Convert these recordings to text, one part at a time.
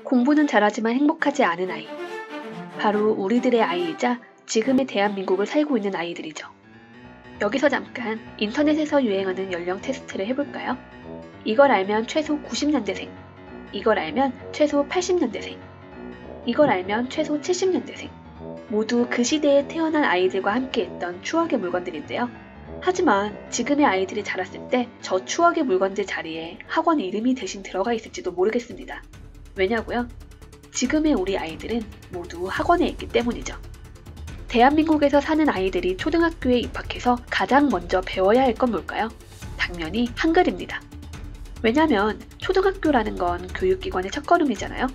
공부는 잘하지만 행복하지 않은 아이. 바로 우리들의 아이이자 지금의 대한민국을 살고 있는 아이들이죠. 여기서 잠깐 인터넷에서 유행하는 연령 테스트를 해볼까요? 이걸 알면 최소 90년대생, 이걸 알면 최소 80년대생, 이걸 알면 최소 70년대생. 모두 그 시대에 태어난 아이들과 함께했던 추억의 물건들인데요. 하지만 지금의 아이들이 자랐을 때 저 추억의 물건들 자리에 학원 이름이 대신 들어가 있을지도 모르겠습니다. 왜냐고요? 지금의 우리 아이들은 모두 학원에 있기 때문이죠. 대한민국에서 사는 아이들이 초등학교에 입학해서 가장 먼저 배워야 할 건 뭘까요? 당연히 한글입니다. 왜냐면 초등학교라는 건 교육기관의 첫걸음이잖아요.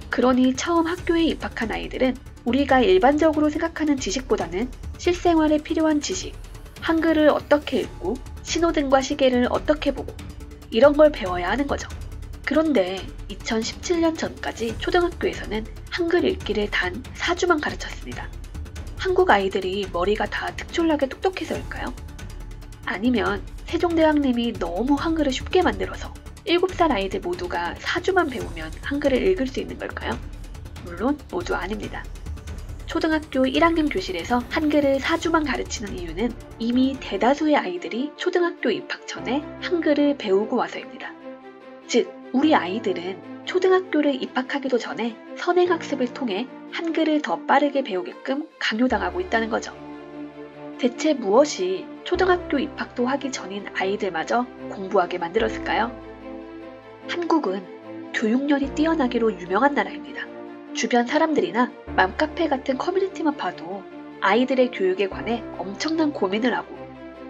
그러니 처음 학교에 입학한 아이들은 우리가 일반적으로 생각하는 지식보다는 실생활에 필요한 지식, 한글을 어떻게 읽고 신호등과 시계를 어떻게 보고 이런 걸 배워야 하는 거죠. 그런데 2017년 전까지 초등학교에서는 한글 읽기를 단 4주만 가르쳤습니다. 한국 아이들이 머리가 다 특출나게 똑똑해서일까요? 아니면 세종대왕님이 너무 한글을 쉽게 만들어서 7살 아이들 모두가 4주만 배우면 한글을 읽을 수 있는 걸까요? 물론 모두 아닙니다. 초등학교 1학년 교실에서 한글을 4주만 가르치는 이유는 이미 대다수의 아이들이 초등학교 입학 전에 한글을 배우고 와서입니다. 즉, 우리 아이들은 초등학교를 입학하기도 전에 선행학습을 통해 한글을 더 빠르게 배우게끔 강요당하고 있다는 거죠. 대체 무엇이 초등학교 입학도 하기 전인 아이들마저 공부하게 만들었을까요? 한국은 교육열이 뛰어나기로 유명한 나라입니다. 주변 사람들이나 맘카페 같은 커뮤니티만 봐도 아이들의 교육에 관해 엄청난 고민을 하고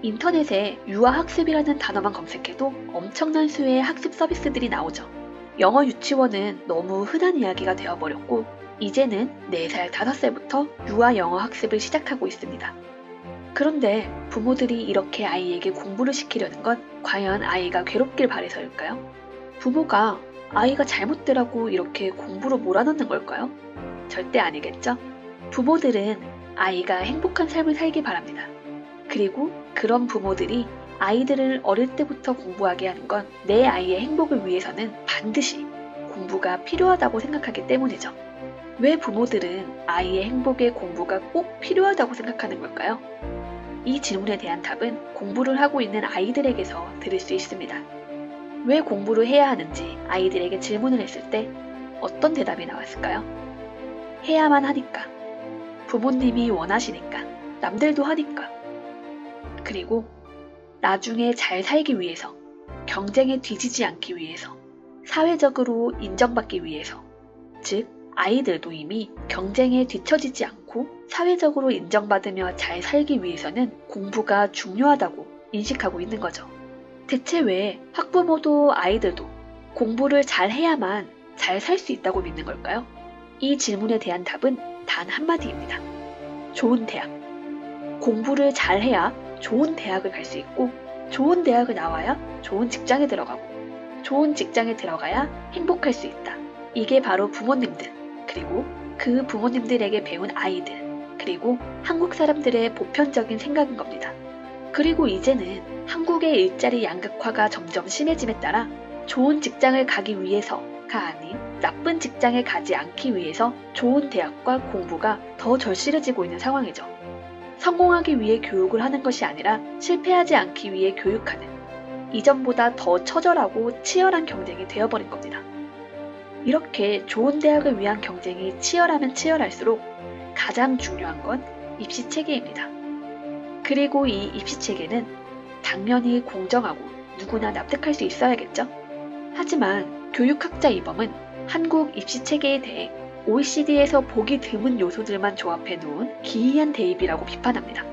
인터넷에 유아학습이라는 단어만 검색해도 엄청난 수의 학습 서비스들이 나오죠. 영어 유치원은 너무 흔한 이야기가 되어버렸고 이제는 4살, 5살부터 유아 영어 학습을 시작하고 있습니다. 그런데 부모들이 이렇게 아이에게 공부를 시키려는 건 과연 아이가 괴롭길 바래서일까요? 부모가 아이가 잘못되라고 이렇게 공부로 몰아넣는 걸까요? 절대 아니겠죠? 부모들은 아이가 행복한 삶을 살길 바랍니다. 그리고 그런 부모들이 아이들을 어릴 때부터 공부하게 하는 건 내 아이의 행복을 위해서는 반드시 공부가 필요하다고 생각하기 때문이죠. 왜 부모들은 아이의 행복에 공부가 꼭 필요하다고 생각하는 걸까요? 이 질문에 대한 답은 공부를 하고 있는 아이들에게서 들을 수 있습니다. 왜 공부를 해야 하는지 아이들에게 질문을 했을 때 어떤 대답이 나왔을까요? 해야만 하니까, 부모님이 원하시니까, 남들도 하니까, 그리고 나중에 잘 살기 위해서, 경쟁에 뒤지지 않기 위해서, 사회적으로 인정받기 위해서, 즉 아이들도 이미 경쟁에 뒤처지지 않고 사회적으로 인정받으며 잘 살기 위해서는 공부가 중요하다고 인식하고 있는 거죠. 대체 왜 학부모도 아이들도 공부를 잘 해야만 잘 살 수 있다고 믿는 걸까요? 이 질문에 대한 답은 단 한마디입니다. 좋은 대학. 공부를 잘 해야 좋은 대학을 갈 수 있고 좋은 대학을 나와야 좋은 직장에 들어가고 좋은 직장에 들어가야 행복할 수 있다. 이게 바로 부모님들, 그리고 그 부모님들에게 배운 아이들, 그리고 한국 사람들의 보편적인 생각인 겁니다. 그리고 이제는 한국의 일자리 양극화가 점점 심해짐에 따라 좋은 직장을 가기 위해서가 아닌 나쁜 직장에 가지 않기 위해서 좋은 대학과 공부가 더 절실해지고 있는 상황이죠. 성공하기 위해 교육을 하는 것이 아니라 실패하지 않기 위해 교육하는, 이전보다 더 처절하고 치열한 경쟁이 되어버린 겁니다. 이렇게 좋은 대학을 위한 경쟁이 치열하면 치열할수록 가장 중요한 건 입시 체계입니다. 그리고 이 입시 체계는 당연히 공정하고 누구나 납득할 수 있어야겠죠? 하지만 교육학자 이범은 한국 입시 체계에 대해 OECD에서 보기 드문 요소들만 조합해 놓은 기이한 대입이라고 비판합니다.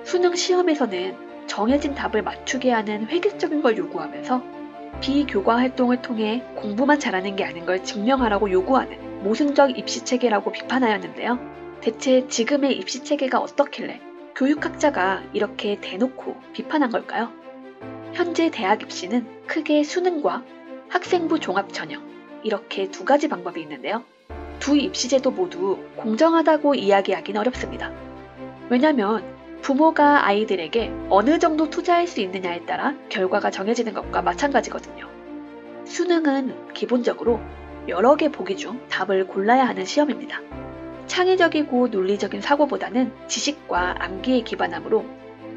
수능 시험에서는 정해진 답을 맞추게 하는 획일적인 걸 요구하면서 비교과 활동을 통해 공부만 잘하는 게 아닌 걸 증명하라고 요구하는 모순적 입시 체계라고 비판하였는데요. 대체 지금의 입시 체계가 어떻길래 교육학자가 이렇게 대놓고 비판한 걸까요? 현재 대학 입시는 크게 수능과 학생부 종합전형, 이렇게 두 가지 방법이 있는데요. 두 입시제도 모두 공정하다고 이야기하기는 어렵습니다. 왜냐면 부모가 아이들에게 어느 정도 투자할 수 있느냐에 따라 결과가 정해지는 것과 마찬가지거든요. 수능은 기본적으로 여러 개 보기 중 답을 골라야 하는 시험입니다. 창의적이고 논리적인 사고보다는 지식과 암기에 기반하므로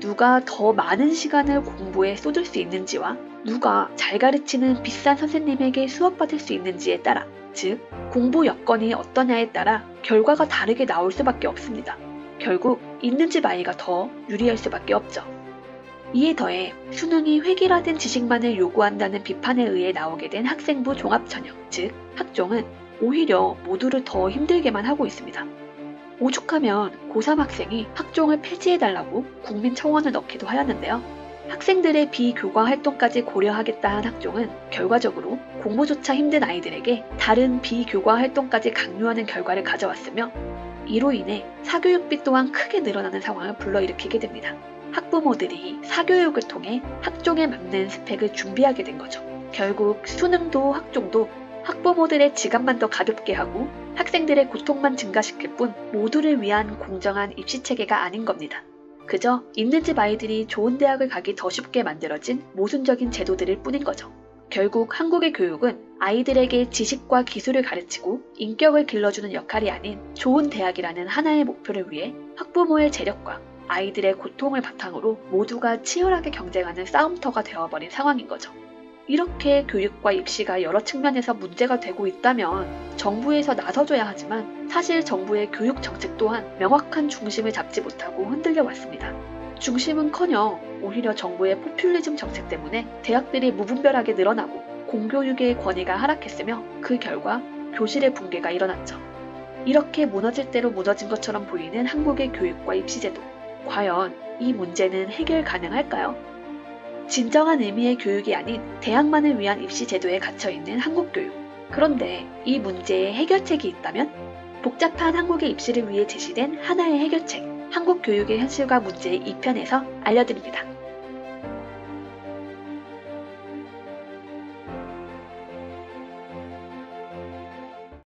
누가 더 많은 시간을 공부에 쏟을 수 있는지와 누가 잘 가르치는 비싼 선생님에게 수업받을 수 있는지에 따라, 즉 공부 여건이 어떠냐에 따라 결과가 다르게 나올 수밖에 없습니다. 결국 있는 집 아이가 더 유리할 수밖에 없죠. 이에 더해 수능이 획일화된 지식만을 요구한다는 비판에 의해 나오게 된 학생부 종합전형, 즉 학종은 오히려 모두를 더 힘들게만 하고 있습니다. 오죽하면 고3 학생이 학종을 폐지해달라고 국민청원을 넣기도 하였는데요. 학생들의 비교과 활동까지 고려하겠다 한 학종은 결과적으로 공부조차 힘든 아이들에게 다른 비교과 활동까지 강요하는 결과를 가져왔으며, 이로 인해 사교육비 또한 크게 늘어나는 상황을 불러일으키게 됩니다. 학부모들이 사교육을 통해 학종에 맞는 스펙을 준비하게 된 거죠. 결국 수능도 학종도 학부모들의 지갑만 더 가볍게 하고 학생들의 고통만 증가시킬 뿐 모두를 위한 공정한 입시체계가 아닌 겁니다. 그저 있는 집 아이들이 좋은 대학을 가기 더 쉽게 만들어진 모순적인 제도들일 뿐인 거죠. 결국 한국의 교육은 아이들에게 지식과 기술을 가르치고 인격을 길러주는 역할이 아닌 좋은 대학이라는 하나의 목표를 위해 학부모의 재력과 아이들의 고통을 바탕으로 모두가 치열하게 경쟁하는 싸움터가 되어버린 상황인 거죠. 이렇게 교육과 입시가 여러 측면에서 문제가 되고 있다면 정부에서 나서줘야 하지만, 사실 정부의 교육 정책 또한 명확한 중심을 잡지 못하고 흔들려 왔습니다. 중심은커녕 오히려 정부의 포퓰리즘 정책 때문에 대학들이 무분별하게 늘어나고 공교육의 권위가 하락했으며, 그 결과 교실의 붕괴가 일어났죠. 이렇게 무너질 대로 무너진 것처럼 보이는 한국의 교육과 입시제도, 과연 이 문제는 해결 가능할까요? 진정한 의미의 교육이 아닌 대학만을 위한 입시 제도에 갇혀있는 한국 교육. 그런데 이 문제에 해결책이 있다면? 복잡한 한국의 입시를 위해 제시된 하나의 해결책, 한국 교육의 현실과 문제의 2편에서 알려드립니다.